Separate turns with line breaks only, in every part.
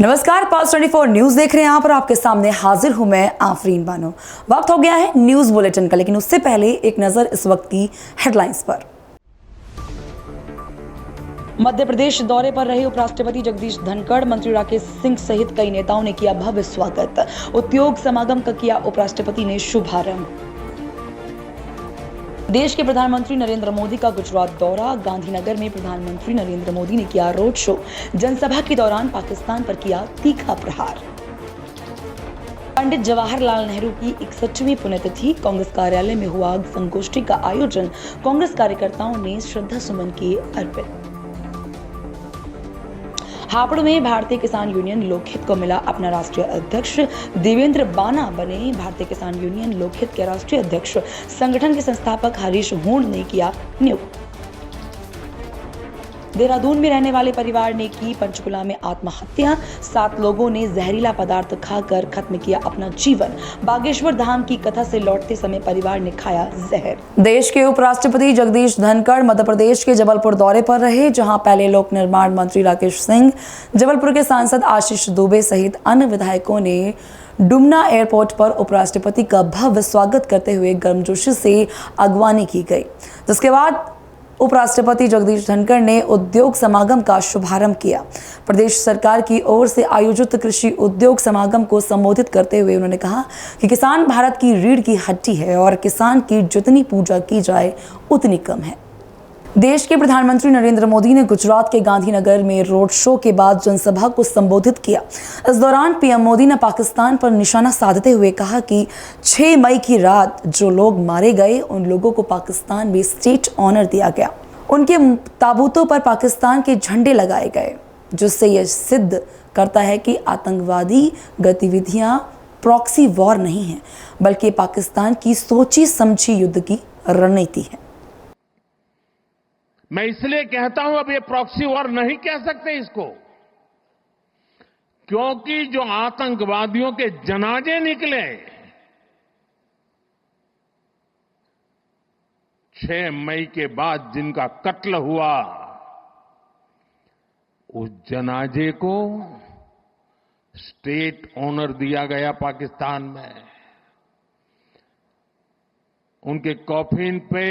नमस्कार, पास 24 न्यूज देख रहे हैं। यहाँ पर आपके सामने हाजिर हूं मैं आफरीन बानो। वक्त हो गया है न्यूज बुलेटिन का, लेकिन उससे पहले एक नजर इस वक्त की हेडलाइंस पर। मध्य प्रदेश दौरे पर रहे उपराष्ट्रपति जगदीश धनखड़, मंत्री राकेश सिंह सहित कई नेताओं ने किया भव्य स्वागत। उद्योग समागम का किया उपराष्ट्रपति ने शुभारंभ। देश के प्रधानमंत्री नरेंद्र मोदी का गुजरात दौरा, गांधीनगर में प्रधानमंत्री नरेंद्र मोदी ने किया रोड शो। जनसभा के दौरान पाकिस्तान पर किया तीखा प्रहार। पंडित जवाहरलाल नेहरू की 61वीं पुण्यतिथि, कांग्रेस कार्यालय में हुआ संगोष्ठी का आयोजन। कांग्रेस कार्यकर्ताओं ने श्रद्धा सुमन किए अर्पित। हापुड़ में भारतीय किसान यूनियन लोकहित को मिला अपना राष्ट्रीय अध्यक्ष। देवेंद्र बाना बने भारतीय किसान यूनियन लोकहित के राष्ट्रीय अध्यक्ष। संगठन के संस्थापक हरीश होंड ने किया नियुक्त। देहरादून में रहने वाले परिवार ने की पंचकुला में आत्महत्या। 7 लोगों ने जहरीला पदार्थ खाकर खत्म किया अपना जीवन। बागेश्वर धाम की कथा से लौटते समय परिवार ने खाया जहर। देश के उपराष्ट्रपति जगदीश धनखड़ मध्य प्रदेश के जबलपुर दौरे पर रहे, जहां पहले लोक निर्माण मंत्री राकेश सिंह, जबलपुर के सांसद आशीष दुबे सहित अन्य विधायकों ने डुमना एयरपोर्ट पर उपराष्ट्रपति का भव्य स्वागत करते हुए गर्मजोशी से अगवानी की गई। जिसके बाद उपराष्ट्रपति जगदीश धनखड़ ने उद्योग समागम का शुभारंभ किया। प्रदेश सरकार की ओर से आयोजित कृषि उद्योग समागम को संबोधित करते हुए उन्होंने कहा कि किसान भारत की रीढ़ की हड्डी है और किसान की जितनी पूजा की जाए उतनी कम है। देश के प्रधानमंत्री नरेंद्र मोदी ने गुजरात के गांधीनगर में रोड शो के बाद जनसभा को संबोधित किया। इस दौरान पीएम मोदी ने पाकिस्तान पर निशाना साधते हुए कहा कि 6 मई की रात जो लोग मारे गए उन लोगों को पाकिस्तान में स्टेट ऑनर दिया गया। उनके ताबूतों पर पाकिस्तान के झंडे लगाए गए, जिससे यह सिद्ध करता है कि आतंकवादी गतिविधियां प्रॉक्सी वॉर नहीं है, बल्कि पाकिस्तान की सोची समझी युद्ध की रणनीति है।
मैं इसलिए कहता हूं अब ये प्रॉक्सी वॉर नहीं कह सकते इसको, क्योंकि जो आतंकवादियों के जनाजे निकले 6 मई के बाद जिनका कत्ल हुआ, उस जनाजे को स्टेट ऑनर दिया गया पाकिस्तान में। उनके कॉफिन पे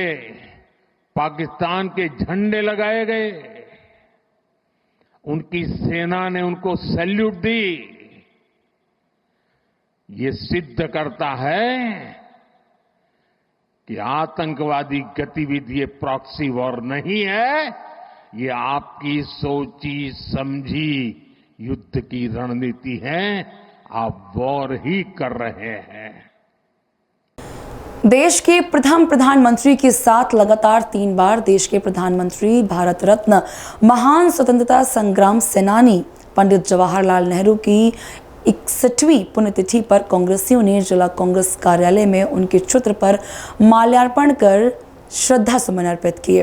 पाकिस्तान के झंडे लगाए गए। उनकी सेना ने उनको सैल्यूट दी। ये सिद्ध करता है कि आतंकवादी गतिविधि प्रॉक्सी वॉर नहीं है, ये आपकी सोची समझी युद्ध की रणनीति है। आप वॉर ही कर रहे हैं।
देश के प्रथम प्रधानमंत्री के साथ लगातार 3 बार देश के प्रधानमंत्री, भारत रत्न, महान स्वतंत्रता संग्राम सेनानी पंडित जवाहरलाल नेहरू की 61वीं पुण्यतिथि पर कांग्रेसियों ने जिला कांग्रेस कार्यालय में उनके चित्र पर माल्यार्पण कर श्रद्धा सुमन अर्पित किए।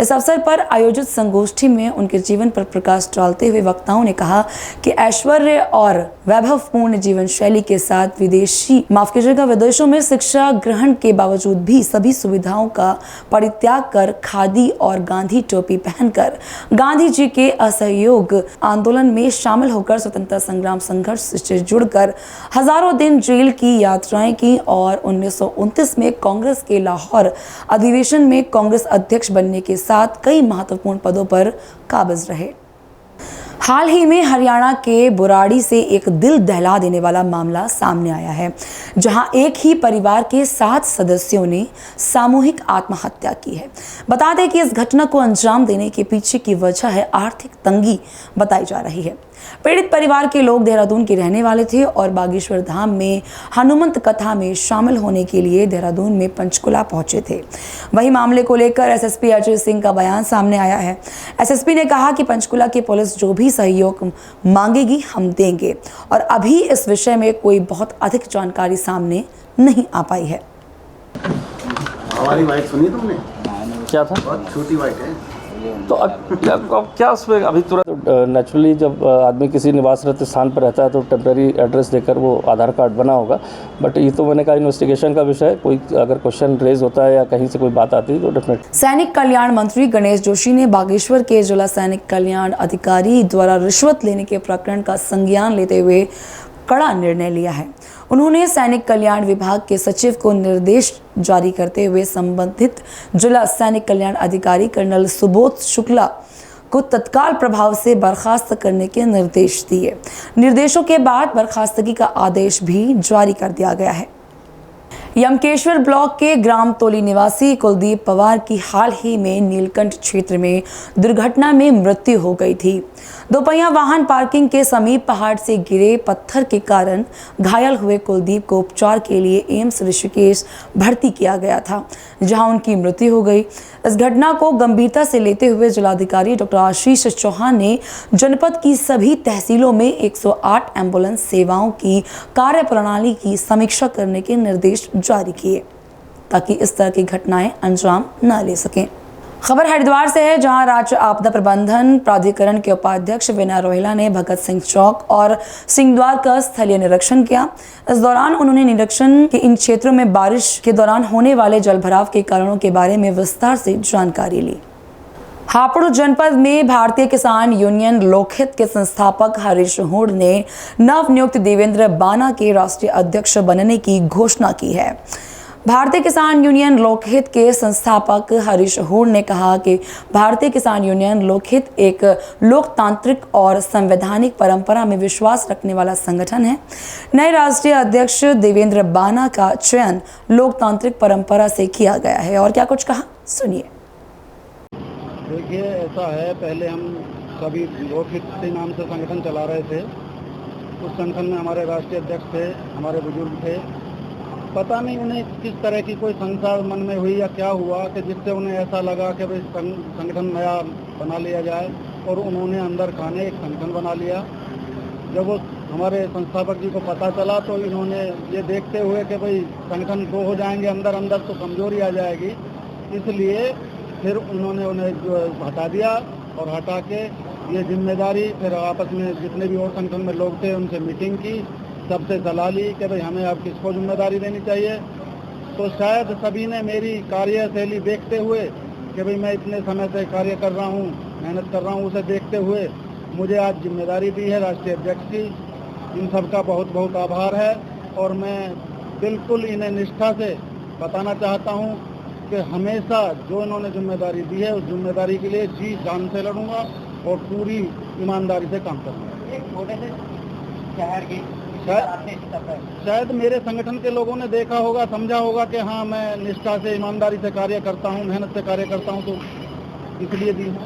इस अवसर पर आयोजित संगोष्ठी में उनके जीवन पर प्रकाश डालते हुए वक्ताओं ने कहा कि ऐश्वर्य और वैभवपूर्ण जीवन शैली के साथ विदेशों में शिक्षा ग्रहण के बावजूद भी सभी सुविधाओं का परित्याग कर खादी और गांधी टोपी पहनकर गांधी जी के असहयोग आंदोलन में शामिल होकर स्वतंत्रता संग्राम संघर्ष से जुड़कर हजारों दिन जेल की यात्राएं की और 1929 में कांग्रेस के लाहौर अधिवेशन में कांग्रेस अध्यक्ष बनने के साथ कई महत्वपूर्ण पदों पर काबिज रहे। हाल ही में हरियाणा के बुराड़ी से एक दिल दहला देने वाला मामला सामने आया है, जहां एक ही परिवार के 7 सदस्यों ने सामूहिक आत्महत्या की है। बता दें कि इस घटना को अंजाम देने के पीछे की वजह है आर्थिक तंगी बताई जा रही है। पीड़ित परिवार के लोग देहरादून के रहने वाले थे और बागेश्वर धाम में हनुमंत कथा में शामिल होने के लिए देहरादून में पंचकुला पहुंचे थे। वही मामले को लेकर एसएसपी अजय सिंह का बयान सामने आया है। एसएसपी ने कहा कि पंचकुला की पुलिस जो भी सहयोग मांगेगी हम देंगे और अभी इस विषय में कोई बहुत अधिक जानकारी सामने नहीं आ पाई है।
हमारी बाइक सुनी तुमने?
क्या था?
बहुत छोटी बाइक है।
तो अब क्या उसमें अभी तुरंत नेचुरली जब आदमी किसी निवासरत स्थान पर रहता है तो टेम्प्रेरी एड्रेस देकर वो आधार कार्ड बना होगा। बट ये तो मैंने कहा इन्वेस्टिगेशन का विषय है, कोई अगर क्वेश्चन रेज होता है या कहीं से कोई बात आती है तो डेफिनेट।
सैनिक कल्याण मंत्री गणेश जोशी ने बागेश्वर के जिला सैनिक कल्याण अधिकारी द्वारा रिश्वत लेने के प्रकरण का संज्ञान लेते हुए कड़ा निर्णय लिया है। उन्होंने सैनिक कल्याण विभाग के सचिव को निर्देश जारी करते हुए संबंधित जिला सैनिक कल्याण अधिकारी कर्नल सुबोध शुक्ला को तत्काल प्रभाव से बर्खास्त करने के निर्देश दिए। निर्देशों के बाद बर्खास्तगी का आदेश भी जारी कर दिया गया है। यमकेश्वर ब्लॉक के ग्राम तोली निवासी कुलदीप पवार की हाल ही में नीलकंठ क्षेत्र में दुर्घटना में मृत्यु हो गई थी। दोपहिया वाहन पार्किंग के समीप पहाड़ से गिरे पत्थर के कारण घायल हुए कुलदीप को उपचार के लिए एम्स ऋषिकेश भर्ती किया गया था, जहां उनकी मृत्यु हो गई। इस घटना को गंभीरता से लेते हुए जिलाधिकारी डॉक्टर आशीष चौहान ने जनपद की सभी तहसीलों में 108 एम्बुलेंस सेवाओं की कार्यप्रणाली की समीक्षा करने के निर्देश जारी किए, ताकि इस तरह की घटनाएं अंजाम न ले सकें। खबर हरिद्वार से है, जहां राज्य आपदा प्रबंधन प्राधिकरण के उपाध्यक्ष विनय रोहिला ने भगत सिंह चौक और सिंहद्वार का स्थलीय निरीक्षण किया। इस दौरान उन्होंने निरीक्षण के इन क्षेत्रों में बारिश के दौरान होने वाले जलभराव के कारणों के बारे में विस्तार से जानकारी ली। हापुड़ जनपद में भारतीय किसान यूनियन लोकहित के संस्थापक हरीश हुड ने नवनियुक्त देवेंद्र बाना के राष्ट्रीय अध्यक्ष बनने की घोषणा की है। भारतीय किसान यूनियन लोकहित के संस्थापक हरीश हुड ने कहा कि भारतीय किसान यूनियन लोकहित एक लोकतांत्रिक और संवैधानिक परंपरा में विश्वास रखने वाला संगठन है। नए राष्ट्रीय अध्यक्ष देवेंद्र बाना का चयन लोकतांत्रिक परंपरा से किया गया है। और क्या कुछ कहा, सुनिए।
देखिए, ऐसा है, पहले हम सभी लोकहित के नाम से संगठन चला रहे थे। उस संगठन में हमारे राष्ट्रीय अध्यक्ष थे, हमारे बुजुर्ग थे। पता नहीं उन्हें किस तरह की कोई संस्था मन में हुई या क्या हुआ कि जिससे उन्हें ऐसा लगा कि भाई संगठन नया बना लिया जाए, और उन्होंने अंदर खाने एक संगठन बना लिया। जब वो हमारे संस्थापक जी को पता चला तो इन्होंने ये देखते हुए कि भाई संगठन दो हो जाएंगे अंदर अंदर तो कमजोरी आ जाएगी, इसलिए फिर उन्होंने उन्हें हटा दिया और हटा के ये जिम्मेदारी फिर आपस में जितने भी और संगठन में लोग थे उनसे मीटिंग की, सबसे सलाह ली कि भाई हमें अब किसको जिम्मेदारी देनी चाहिए। तो शायद सभी ने मेरी कार्यशैली देखते हुए कि भाई मैं इतने समय से कार्य कर रहा हूँ, मेहनत कर रहा हूँ, उसे देखते हुए मुझे आज जिम्मेदारी दी है राष्ट्रीय अध्यक्ष की। इन सब का बहुत बहुत आभार है, और मैं बिल्कुल इन्हें निष्ठा से बताना चाहता हूँ कि हमेशा जो इन्होंने जिम्मेदारी दी है उस जिम्मेदारी के लिए जी जान से लड़ूंगा और पूरी ईमानदारी से काम करूँगा। शायद मेरे संगठन के लोगों ने देखा होगा, समझा होगा कि हाँ मैं निष्ठा से ईमानदारी से कार्य करता हूँ, मेहनत से कार्य करता हूँ, तो इसलिए दी है।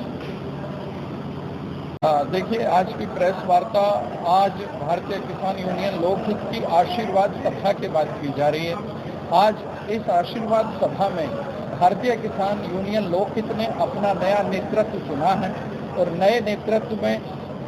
देखिए, आज की प्रेस वार्ता आज भारतीय किसान यूनियन लोकहित की आशीर्वाद सभा के बाद की जा रही है। आज इस आशीर्वाद सभा में भारतीय किसान यूनियन लोकहित ने अपना नया नेतृत्व चुना है, और नए नेतृत्व में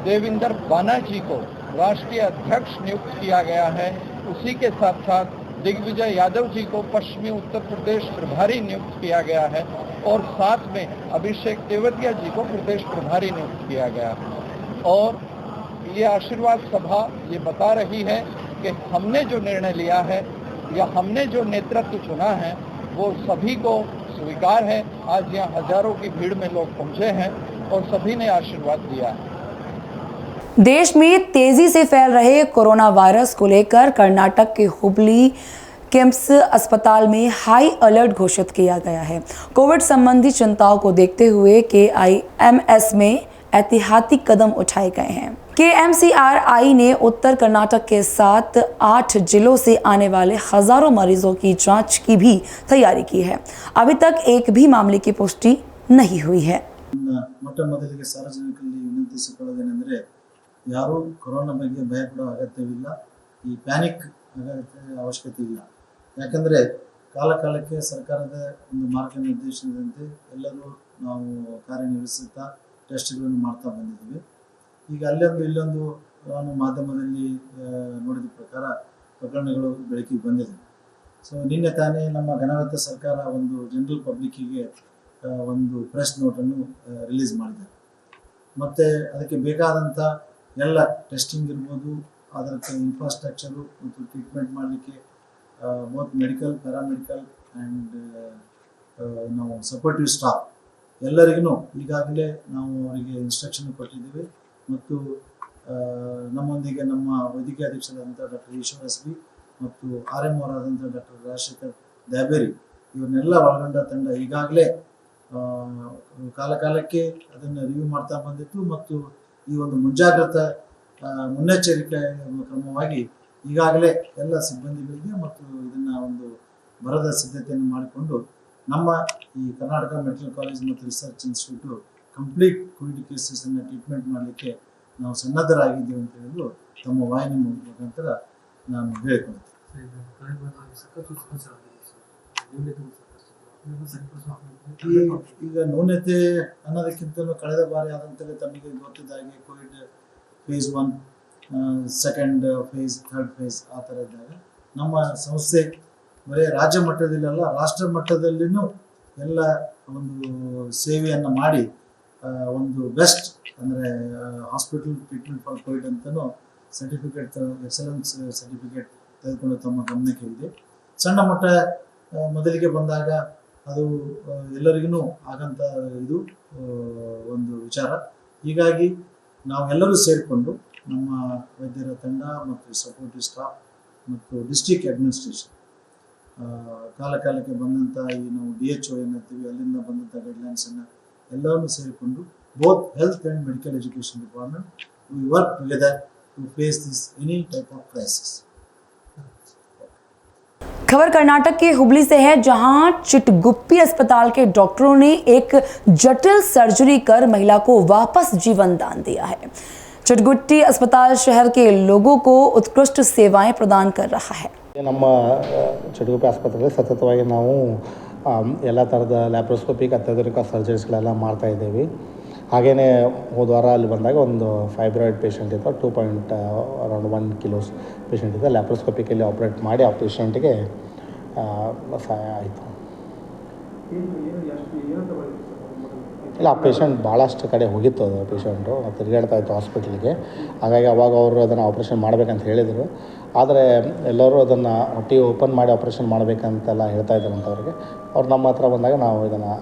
देवेंद्र बाना जी को राष्ट्रीय अध्यक्ष नियुक्त किया गया है। उसी के साथ साथ दिग्विजय यादव जी को पश्चिमी उत्तर प्रदेश प्रभारी नियुक्त किया गया है, और साथ में अभिषेक तेवतिया जी को प्रदेश प्रभारी नियुक्त किया गया है। और ये आशीर्वाद सभा ये बता रही है कि हमने जो निर्णय लिया है या हमने जो नेतृत्व चुना है वो सभी को स्वीकार है। आज यहाँ हजारों की भीड़ में लोग पहुँचे हैं और सभी ने आशीर्वाद दिया है।
देश में तेजी से फैल रहे कोरोना वायरस को लेकर कर्नाटक के हुबली किम्स अस्पताल में हाई अलर्ट घोषित किया गया है। कोविड संबंधी चिंताओं को देखते हुए KIMS में ऐतिहासिक कदम उठाए गए हैं। KMCRI ने उत्तर कर्नाटक के साथ 8 जिलों से आने वाले हजारों मरीजों की जांच की भी तैयारी की है। अभी तक एक भी मामले की पुष्टि नहीं हुई है।
ಮೊಟ್ಟ ಮೊದಲಿಗೆ ಸಾರ್ವಜನಿಕರಲ್ಲಿ ವಿನಂತಿಸಿಕೊಳ್ಳೋದೇನೆಂದರೆ ಯಾರೂ ಕೊರೋನಾ ಬಗ್ಗೆ ಭಯಪಡೋ ಅಗತ್ಯವಿಲ್ಲ, ಈ ಪ್ಯಾನಿಕ್ ಅವಶ್ಯಕತೆ ಇಲ್ಲ. ಯಾಕಂದರೆ ಕಾಲಕಾಲಕ್ಕೆ ಸರ್ಕಾರದ ಒಂದು ಮಾರ್ಗನಿರ್ದೇಶನದಂತೆ ಎಲ್ಲರೂ ನಾವು ಕಾರ್ಯನಿರ್ವಹಿಸುತ್ತಾ ಟೆಸ್ಟ್ಗಳನ್ನು ಮಾಡ್ತಾ ಬಂದಿದ್ದೀವಿ. ಈಗ ಅಲ್ಲೊಂದು ಇಲ್ಲೊಂದು ನಾನು ಮಾಧ್ಯಮದಲ್ಲಿ ನೋಡಿದ ಪ್ರಕಾರ ಪ್ರಕರಣಗಳು ಬೆಳಕಿಗೆ ಬಂದಿದೆ. ಸೊ ನಿನ್ನೆ ತಾನೇ ನಮ್ಮ ಘನವೆತ್ತ ಸರ್ಕಾರ ಒಂದು ಜನರಲ್ ಪಬ್ಲಿಕ್ಕಿಗೆ ಒಂದು ಪ್ರೆಸ್ ನೋಟನ್ನು ರಿಲೀಸ್ ಮಾಡಿದ್ದಾರೆ. ಮತ್ತು ಅದಕ್ಕೆ ಬೇಕಾದಂಥ ಎಲ್ಲ ಟೆಸ್ಟಿಂಗ್ ಇರ್ಬೋದು, ಅದಕ್ಕೆ ಇನ್ಫ್ರಾಸ್ಟ್ರಕ್ಚರು ಮತ್ತು ಟ್ರೀಟ್ಮೆಂಟ್ ಮಾಡಲಿಕ್ಕೆ ಬೋತ್ ಮೆಡಿಕಲ್, ಪ್ಯಾರಾಮೆಡಿಕಲ್ ಆ್ಯಂಡ್ ನಾವು ಸಪೋರ್ಟಿವ್ ಸ್ಟಾಫ್ ಎಲ್ಲರಿಗೂ ಈಗಾಗಲೇ ನಾವು ಅವರಿಗೆ ಇನ್ಸ್ಟ್ರಕ್ಷನ್ ಕೊಟ್ಟಿದ್ದೀವಿ. ಮತ್ತು ನಮ್ಮೊಂದಿಗೆ ನಮ್ಮ ವೈದ್ಯಕೀಯ ಅಧೀಕ್ಷಕರಾದಂಥ ಡಾಕ್ಟರ್ ಈಶ್ವರ್ ಎಸ್ ಬಿ ಮತ್ತು RM ಅವರಾದಂಥ ಡಾಕ್ಟರ್ ರಾಜಶೇಖರ್ ದ್ಯಾಬೇರಿ ಇವನ್ನೆಲ್ಲ ಒಳಗೊಂಡ ತಂಡ ಈಗಾಗಲೇ ಕಾಲಕಾಲಕ್ಕೆ ಅದನ್ನು ರಿವ್ಯೂ ಮಾಡ್ತಾ ಬಂದಿತ್ತು. ಮತ್ತು ಈ ಒಂದು ಮುಂಜಾಗ್ರತಾ ಮುನ್ನೆಚ್ಚರಿಕೆ ಕ್ರಮವಾಗಿ ಈಗಾಗಲೇ ಎಲ್ಲ ಸಿಬ್ಬಂದಿಗಳಿಗೆ ಮತ್ತು ಇದನ್ನು ಒಂದು ಬರದ ಸಿದ್ಧತೆಯನ್ನು ಮಾಡಿಕೊಂಡು ನಮ್ಮ ಈ ಕರ್ನಾಟಕ ಮೆಡಿಕಲ್ ಕಾಲೇಜ್ ಮತ್ತು ರಿಸರ್ಚ್ ಇನ್ಸ್ಟಿಟ್ಯೂಟು ಕಂಪ್ಲೀಟ್ ಕೋವಿಡ್ ಕೇಸಸನ್ನು ಟ್ರೀಟ್ಮೆಂಟ್ ಮಾಡಲಿಕ್ಕೆ ನಾವು ಸನ್ನದ್ಧರಾಗಿದ್ದೇವೆ ಅಂತ ಹೇಳಲು ತಮ್ಮ ವಾಹಿನಿ ಮುಖಾಂತರ ನಾನು ಹೇಳಿಕೊಳ್ತೇನೆ. ಈಗ ನ್ಯೂನತೆ ಅನ್ನೋದಕ್ಕಿಂತಲೂ ಕಳೆದ ಬಾರಿ ಆದಂತಲೇ ತಮಗೆ ಗೊತ್ತಿದ್ದಾಗೆ covid phase 1, second phase, third phase ಆ ಥರ ಇದ್ದಾಗ ನಮ್ಮ ಸಂಸ್ಥೆ ಬರೀ ರಾಜ್ಯ ಮಟ್ಟದಲ್ಲೆಲ್ಲ ರಾಷ್ಟ್ರ ಮಟ್ಟದಲ್ಲಿನೂ ಎಲ್ಲ ಒಂದು ಸೇವೆಯನ್ನು ಮಾಡಿ ಒಂದು ಬೆಸ್ಟ್ ಅಂದರೆ ಹಾಸ್ಪಿಟಲ್ ಟ್ರೀಟ್ಮೆಂಟ್ ಫಾರ್ ಕೋವಿಡ್ ಅಂತಲೂ ಸರ್ಟಿಫಿಕೇಟ್, ಎಕ್ಸಲೆನ್ಸ್ ಸರ್ಟಿಫಿಕೇಟ್ ತೆಗೆದುಕೊಂಡು ತಮ್ಮ ಗಮನಕ್ಕೆ ಇದೆ. ಸಣ್ಣ ಮಟ್ಟ ಮೊದಲಿಗೆ ಬಂದಾಗ ಅದು ಎಲ್ಲರಿಗೂ ಆಗಂತ ಇದು ಒಂದು ವಿಚಾರ. ಹೀಗಾಗಿ ನಾವೆಲ್ಲರೂ ಸೇರಿಕೊಂಡು ನಮ್ಮ ವೈದ್ಯರ ತಂಡ ಮತ್ತು ಸಪೋರ್ಟಿವ್ ಸ್ಟಾಫ್ ಮತ್ತು ಡಿಸ್ಟ್ರಿಕ್ಟ್ ಅಡ್ಮಿನಿಸ್ಟ್ರೇಷನ್ ಕಾಲಕಾಲಕ್ಕೆ ಬಂದಂಥ ಈ ನಾವು DHO ಏನಂತೀವಿ ಅಲ್ಲಿಂದ ಬಂದಂಥ ಗೈಡ್ಲೈನ್ಸನ್ನು ಎಲ್ಲವನ್ನೂ ಸೇರಿಕೊಂಡು both health and medical education department we work together to face this any type of crisis.
खबर कर्नाटक के हुबली से है, जहां चिटगुप्पी अस्पताल के डॉक्टरों ने एक जटिल सर्जरी कर महिला को वापस जीवन दान दिया है। चिटगुप्पी अस्पताल शहर के लोगों को उत्कृष्ट सेवाएं प्रदान कर रहा है।
ನಮ್ಮ ಚಿಟಗುಪ್ಪಿ ಆಸ್ಪತ್ರೆಯಲ್ಲಿ ಸತತವಾಗಿ ನಾವು ಎಲ್ಲ ಥರದ ಲ್ಯಾಪ್ರೋಸ್ಕೋಪಿಕ್ ಅತ್ಯಾಧುನಿಕ ಸರ್ಜರೀಸ್ಗಳೆಲ್ಲ ಮಾಡ್ತಾ ಇದ್ದೀವಿ. ಹಾಗೆಯೇ ಹೋದ ವಾರ ಅಲ್ಲಿ ಬಂದಾಗ ಒಂದು ಫೈಬ್ರಾಯ್ಡ್ ಪೇಷಂಟ್ ಇತ್ತು, 2.1 ಕಿಲೋಸ್ ಪೇಷಂಟ್ ಇದ್ದ. ಲ್ಯಾಪ್ರೋಸ್ಕೋಪಿಕಲ್ಲಿ ಆಪ್ರೇಟ್ ಮಾಡಿ ಆ ಪೇಷಂಟಿಗೆ ಸಹಾಯ ಆಯಿತು. ಇಲ್ಲ, ಆ ಪೇಷಂಟ್ ಭಾಳಷ್ಟು ಕಡೆ ಹೋಗಿತ್ತು. ಅದು ಪೇಷಂಟು ತಿರುಗಾಡ್ತಾ ಇತ್ತು ಹಾಸ್ಪಿಟ್ಲಿಗೆ. ಹಾಗಾಗಿ ಅವಾಗ ಅವರು ಅದನ್ನು ಆಪ್ರೇಷನ್ ಮಾಡಬೇಕಂತ ಹೇಳಿದರು. ಆದರೆ ಎಲ್ಲರೂ ಅದನ್ನು ಹೊಟ್ಟೆ ಓಪನ್ ಮಾಡಿ ಆಪ್ರೇಷನ್ ಮಾಡಬೇಕಂತೆಲ್ಲ ಹೇಳ್ತಾ ಇದ್ದಾರಂತ ಅವ್ರಿಗೆ. ಅವ್ರು ನಮ್ಮ ಹತ್ರ ಬಂದಾಗ ನಾವು ಇದನ್ನು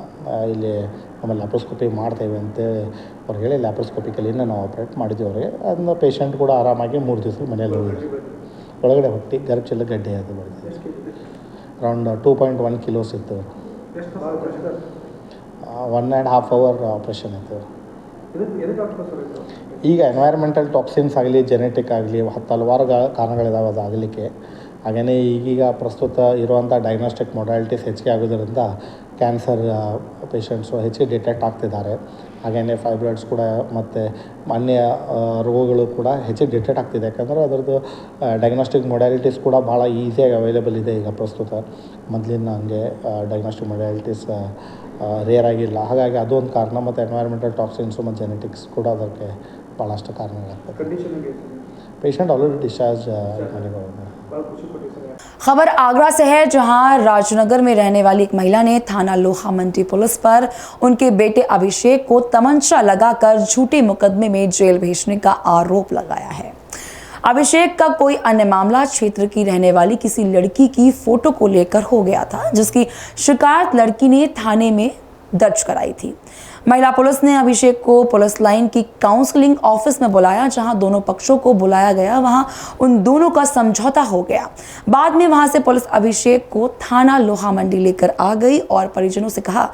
ಇಲ್ಲಿ ಆಮೇಲೆ ಲ್ಯಾಪ್ರೋಸ್ಕೋಪಿ ಮಾಡ್ತೇವೆ ಅಂತೇಳಿ ಅವ್ರು ಹೇಳಿ ಲ್ಯಾಪ್ರೋಸ್ಕೋಪಿಕಲ್ಲಿನೇ ನಾವು ಆಪ್ರೇಟ್ ಮಾಡಿದ್ವಿ ಅವ್ರಿಗೆ. ಅದನ್ನ ಪೇಷಂಟ್ ಕೂಡ ಆರಾಮಾಗಿ 3 ದಿವಸ ಮನೇಲಿ ಹೋಗಿದ್ರು. ಒಳಗಡೆ ಹೊಟ್ಟೆ ಗರ್ಭಚೀಲ ಗಡ್ಡೆ ಅದು ಬರ್ತದೆ. ಅರೌಂಡ್ 2.1 ಕಿಲೋಸ್ ಇತ್ತು. 1.5 hour ಆಪ್ರೇಷನ್ ಇತ್ತು. ಈಗ ಎನ್ವೈರ್ಮೆಂಟಲ್ ಟಾಕ್ಸಿನ್ಸ್ ಆಗಲಿ, ಜೆನೆಟಿಕ್ ಆಗಲಿ, ಹಲವಾರು ಕಾರಣಗಳಿದಾವೆ ಅದು ಆಗಲಿಕ್ಕೆ. ಹಾಗೆಯೇ ಈಗೀಗ ಪ್ರಸ್ತುತ ಇರುವಂಥ ಡಯಾಗ್ನೋಸ್ಟಿಕ್ ಮೊಡಾಲಿಟೀಸ್ ಹೆಚ್ಚಿಗೆ ಆಗೋದ್ರಿಂದ ಕ್ಯಾನ್ಸರ್ ಪೇಷಂಟ್ಸು ಹೆಚ್ಚಿಗೆ ಡಿಟೆಕ್ಟ್ ಆಗ್ತಿದ್ದಾರೆ. ಹಾಗೆಯೇ ಫೈಬ್ರಾಯ್ಡ್ಸ್ ಕೂಡ ಮತ್ತು ಅನ್ಯ ರೋಗಗಳು ಕೂಡ ಹೆಚ್ಚಿಗೆ ಡಿಟೆಕ್ಟ್ ಆಗ್ತಿದೆ. ಯಾಕಂದರೆ ಅದರದ್ದು ಡಯಾಗ್ನೋಸ್ಟಿಕ್ ಮೊಡಾಲಿಟೀಸ್ ಕೂಡ ಭಾಳ ಈಸಿಯಾಗಿ ಅವೈಲೇಬಲ್ ಇದೆ ಈಗ ಪ್ರಸ್ತುತ. ಮೊದಲಿನ ಹಂಗೆ ಡಯಾಗ್ನೋಸ್ಟಿಕ್ ಮೊಡಾಲಿಟೀಸ್ ರೇರ್ ಆಗಿಲ್ಲ. ಹಾಗಾಗಿ ಅದೊಂದು ಕಾರಣ. ಮತ್ತು ಎನ್ವೈರ್ಮೆಂಟಲ್ ಟಾಕ್ಸಿನ್ಸು ಮತ್ತು ಜೆನೆಟಿಕ್ಸ್ ಕೂಡ ಅದಕ್ಕೆ ಭಾಳಷ್ಟು ಕಾರಣಗಳಾಗ್ತದೆ. पेशेंट ऑलरेडी डिस्चार्ज
खबर आगरा से है, जहां राजनगर में रहने वाली एक महिला ने थाना लोहा मंडी पुलिस पर उनके बेटे अभिषेक को तमंचा लगाकर झूठे मुकदमे में जेल भेजने का आरोप लगाया है। अभिषेक का कोई अन्य मामला क्षेत्र की रहने वाली किसी लड़की की फोटो को लेकर हो गया था, जिसकी शिकायत लड़की ने थाने में दर्ज कराई थी। महिला पुलिस ने अभिषेक को पुलिस लाइन की काउंसलिंग ऑफिस में बुलाया, जहां दोनों पक्षों को बुलाया गया। वहां उन दोनों का समझौता हो गया। बाद में वहां से पुलिस अभिषेक को थाना लोहा मंडी लेकर आ गई और परिजनों से कहा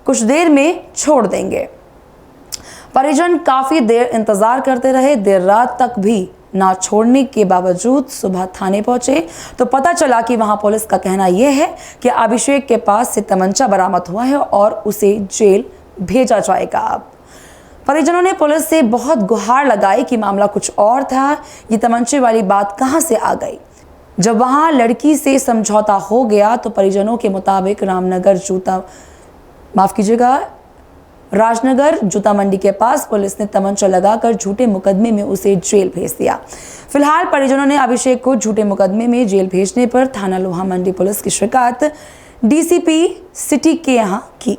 कुछ देर में छोड़ देंगे। परिजन काफी देर इंतजार करते रहे। देर रात तक भी ना छोड़ने के बावजूद सुबह थाने पहुंचे तो पता चला कि वहां पुलिस का कहना यह है कि अभिषेक के पास से तमंचा बरामद हुआ है और उसे जेल भेजा जाएगा। परिजनों ने पुलिस से बहुत गुहार लगाई कि मामला कुछ और था, ये तमंचे वाली बात कहां से आ गई। जब वहां लड़की से समझौता हो गया तो परिजनों के मुताबिक राजनगर जूता मंडी के पास पुलिस ने तमंचा लगाकर झूठे मुकदमे में उसे जेल भेज दिया। फिलहाल परिजनों ने अभिषेक को झूठे मुकदमे में जेल भेजने पर थाना लोहा मंडी पुलिस की शिकायत DCP सिटी के यहां की।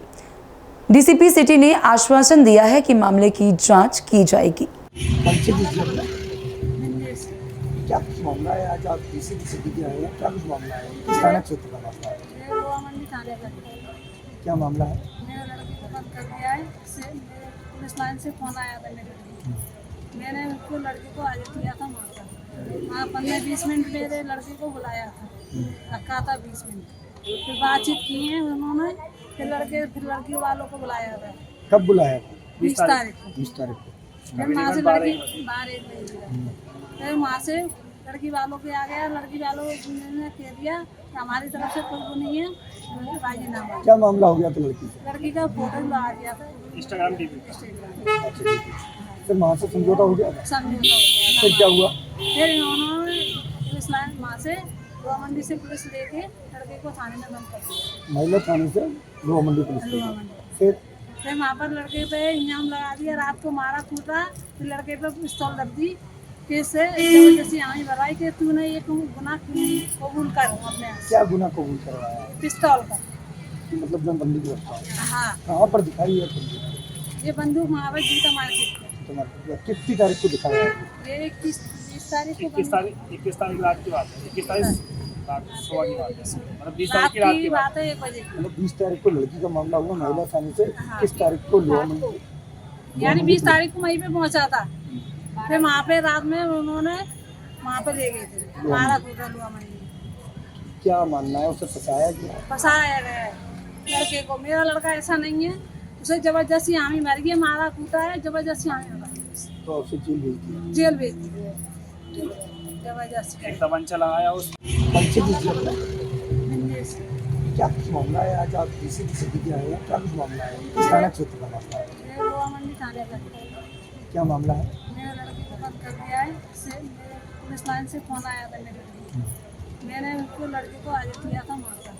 डीसीपी सिटी ने आश्वासन दिया है कि मामले की जांच की जाएगी।
क्या कुछ मामला है? आज आप डीसीपी सिटी के आए हैं, क्या कुछ मामला है? किस थाना क्षेत्र का मामला है? क्या मामला है?
मेरे लड़के को बंद कर दिया है। मेरे पुलिस लाइन से फोन आया था मेरे लिए। मैंने उसको लड़के को आज दिया था मारता। हाँ, 15-20 मिनट मेरे लड़के को बुलाया था, रखा था 20 मिनट। फिर बातचीत की है उन्होंने, फिर लड़की वालों को बुलाया था।
कब बुलाया था?
20 तारीख को।
20 तारीख को।
फिर वहाँ से लड़की बाहर एक बजे, फिर वहाँ से लड़की वालों के आ गया। लड़की वालों ने कह दिया कि हमारी तरफ से कोई वो नहीं है, राजीनामा।
क्या मामला हो गया था लड़की से?
लड़की का फोटो आ गया था
इंस्टाग्राम टीवी। फिर वहाँ से समझौता हो गया?
समझौता हो गया।
फिर क्या हुआ?
फिर उन्होंने पुलिस लाइन वहाँ से लोहा मंडी से पुलिस लेके लड़के को थाने में बंद कर दिया।
महिला थाने से लोहा मंडी पुलिस
लोहा
स्टेशन।
मंडी।
फिर
वहाँ पर लड़के पे इल्जाम लगा दिया, रात को मारा कूटा। फिर लड़के पे पिस्तौल रख दी, कैसे जैसे यहाँ बताई कि तूने ये गुनाह कबूल कर अपने आप।
क्या गुनाह कबूल करवाया?
पिस्तौल का।
मतलब मैं बंदूक रखता हूँ।
हाँ,
कहाँ पर दिखाई है बंदूक?
ये बंदूक वहाँ पर जीता मार्केट में।
तुम्हारे कितनी तारीख को दिखाया है?
ये 21 तारीख को
21 तारीख रात की बात है। 21 तारीख रात सुबह की बात है, मतलब 20
रात
तारीख की रात
की
की
बात है, 1 बजे की।
मतलब 20 तारीख को लड़की का मामला हुआ महिला थाने से। किस तारीख को लोहा मंडी?
यानी 20 तारीख को वहीं पे पहुंचा था। फिर वहाँ पे रात में उन्होंने वहाँ पे ले गए थे, मारा कूटा लोहा मंडी।
क्या मानना है? उसे फंसाया गया?
फंसाया गया है लड़के को। मेरा लड़का ऐसा नहीं है, उसे जबरदस्ती हामी मर गया, मारा कूटा है जबरदस्ती हामी मर गया।
तो उसे जेल भेज दिया?
जेल भेज दी जबरदस्ती।
एक तमंचा लगाया उस
पंचे दीजिए। क्या कुछ मामला है? आज आप डीसीपी सिटी के आए हैं, क्या कुछ मामला है? किस थाना क्षेत्र का मामला है?
मेरे लोहा मंडी थाने का।
क्या मामला है?
मेरे लड़के को बंद कर दिया है। मेरे पुलिस लाइन से फोन आया था मेरे लिए। मैंने उसको लड़के को आज दिया था मारता।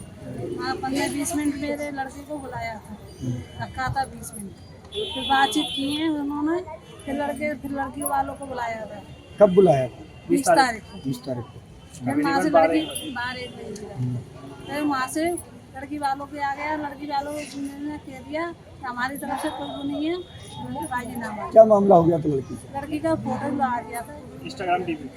हाँ, 15-20 मिनट मेरे लड़के को बुलाया था, रखा था 20 मिनट। फिर बातचीत की है उन्होंने, फिर लड़की वालों को बुलाया था।
कब बुलाया था?
20 तारीख को।
20 तारीख को।
फिर वहाँ से लड़की बाहर एक बजे, फिर वहाँ से लड़की वालों के आ गया। लड़की वालों ने कह दिया कि हमारी तरफ से कोई वो नहीं है, राजीनामा।
क्या मामला हो गया था लड़की से?
लड़की का फोटो आ गया था
इंस्टाग्राम टीवी।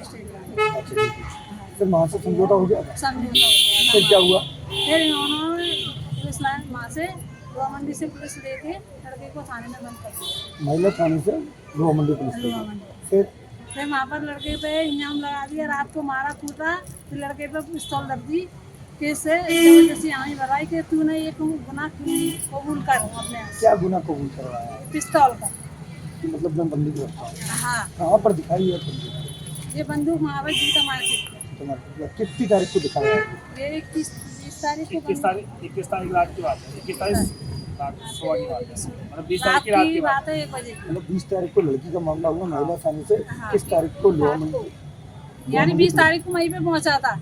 फिर वहाँ से समझौता हो गया?
समझौता हो गया।
फिर क्या हुआ?
फिर उन्होंने पुलिस लाइन वहाँ से लोहा मंडी से पुलिस लेके लड़के को थाने में बंद कर दिया।
महिला थाने से लोहा मंडी पुलिस
लोहा
स्टेशन।
मंडी।
फिर
वहाँ पर लड़के पे इल्जाम लगा दिया, रात को मारा कूटा। फिर लड़के पे पिस्तौल रख दी, कैसे जबरदस्ती हामी बताई कि तूने ये गुनाह कबूल कर अपने आप।
क्या गुनाह कबूल करवाया?
पिस्तौल का।
मतलब मैं बंदूक रखता हूँ।
हाँ,
कहाँ पर दिखाई है बंदूक?
ये बंदूक वहाँ पर जीता मार्केट में।
तुम्हारे कितनी तारीख को दिखाया है?
ये 21 तारीख को।
21 तारीख रात की बात है। 21 तारीख रात सुबह की बात है, मतलब 20 तारीख
रात
की रात
की
की बात
बात है, 1 बजे की।
मतलब 20 तारीख को लड़की का मामला हुआ महिला थाने से। किस तारीख को लोहा मंडी?
यानी 20 तारीख को वहीं पे पहुंचा था।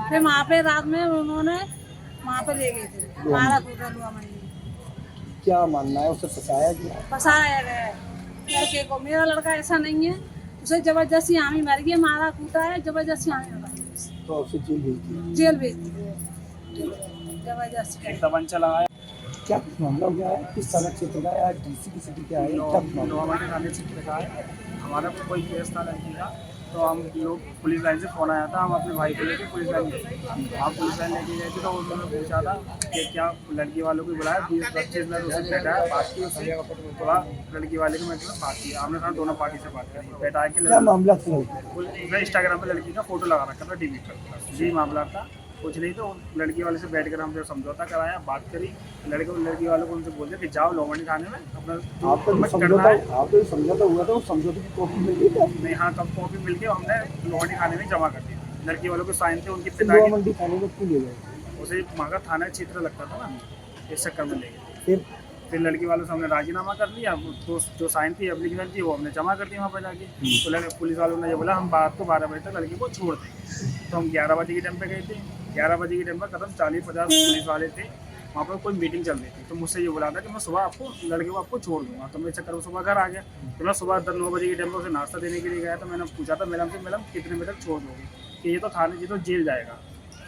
फिर वहाँ पे रात में उन्होंने वहाँ पे ले गए थे, मारा कूटा लोहा मंडी।
क्या मानना है? उसे फंसाया गया?
फंसाया गया है लड़के को। मेरा लड़का ऐसा नहीं है, उसे जबरदस्ती हामी मर गया, मारा कूटा है जबरदस्ती हामी मर गया।
तो उसे जेल भेज दिया?
जेल भेज दी जबरदस्ती।
एक तमंचा लगाया।
क्या कुछ मामला हो गया है? किस थाना क्षेत्र का है? आज डीसीपी सिटी के आए हैं, क्या कुछ मामला?
लोहा मंडी थाने क्षेत्र का है। हमारा कोई केस था लड़की का, तो हम लोग पुलिस लाइन से फ़ोन आया था। हम अपने भाई को लेकर पुलिस लाइन गए। आप पुलिस लाइन लेके गए थे तो उन्होंने पूछा था कि क्या लड़की वालों को बुलाया। 20-25 मिनट उसे बैठाया, बात की उससे थोड़ा। लड़की वाले को मतलब बात की, हमने साथ दोनों पार्टी से बात करी। बैठा के
क्या मामला था?
मैं इंस्टाग्राम पे लड़की का फोटो लगा रखा था टीवी पर, यही मामला था। कुछ नहीं तो लड़की वाले से बैठ कर हमसे समझौता कराया, बात करी। लड़की वालों को उनसे बोल दिया कि जाओ लोहा मंडी थाने में अपना
आपका
मत करना
समझौता
है।
आपका समझौता हुआ था, उस समझौते की कॉपी मिल गई क्या?
नहीं, हाँ, कब कॉपी मिल के हमने लोहा मंडी थाने में जमा कर दी। लड़की वालों के साइन थे उनके पिता
लोहा
के,
मंडी थाने में क्यों ले गए?
उसे वहाँ का थाना क्षेत्र लगता था ना, इस चक्कर में ले गए।
फिर
लड़की वालों से हमने राजीनामा कर लिया। तो जो साइन थी एप्लीकेशन थी वो हमने जमा कर दी वहाँ पर जाके। तो पुलिस वालों ने ये बोला हम रात को 12 बजे तक लड़की को छोड़ देंगे। तो हम 11 बजे के टाइम पे गए थे। 11 बजे के टाइम पर कदम 40-50 पुलिस वाले थे वहाँ पर। कोई मीटिंग चल रही थी, तो मुझसे ये बोला था कि मैं सुबह आपको लड़के को आपको छोड़ दूँगा। तो मैं चक्कर में सुबह घर आ गया। तो मैं सुबह 9 बजे के टाइम पर उसे नाश्ता देने के लिए गया। तो मैंने पूछा था मैडम से, मैडम कितने बजे तक छोड़ दोगे? कि ये तो थाने, ये तो जेल जाएगा।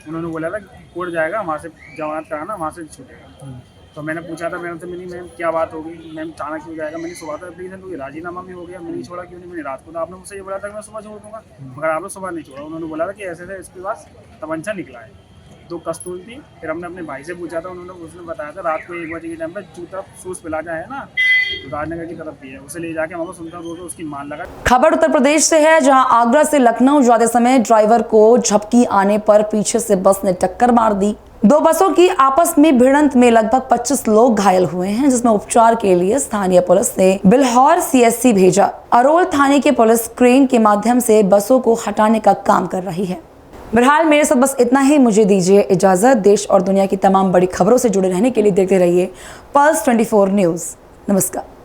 उन्होंने बोला था कोर्ट जाएगा, वहाँ से जमानत कराना, वहाँ से छूटेगा। तो मैंने पूछा था मैडम से, मैम क्या बात होगी, मैम थाना क्यों जाएगा, मैंने सुबह तो एप्लीकेशन दूंगी, राजीनामा भी हो गया, मैंने छोड़ा क्यों नहीं, मैंने रात को तो आपने मुझसे ये बोला था कि मैं सुबह छोड़ दूंगा, मगर आपने सुबह नहीं छोड़ा। उन्होंने बोला था कि ऐसे इसके पास तमंचा निकला है, 2 कस्तूल थी। फिर हमने अपने भाई से पूछा था, उसने बताया था रात को 1 बजे के टाइम पर जूता सूस पिलाजा है ना, राजनगर की तरफ भी है, उसे ले जाके हम सुनता रोड उसकी मान लगा।
खबर उत्तर प्रदेश से है, जहां आगरा से लखनऊ जाते समय ड्राइवर को झपकी आने पर पीछे से बस ने टक्कर मार दी। 2 बसों की आपस में भिड़ंत में लगभग 25 लोग घायल हुए हैं, जिसमें उपचार के लिए स्थानीय पुलिस ने बिल्हौर CSC भेजा। अरोल थाने की पुलिस क्रेन के माध्यम से बसों को हटाने का काम कर रही है। बहरहाल मेरे साथ बस इतना ही, मुझे दीजिए इजाजत। देश और दुनिया की तमाम बड़ी खबरों से जुड़े रहने के लिए देखते रहिए पल्स 24 न्यूज। नमस्कार।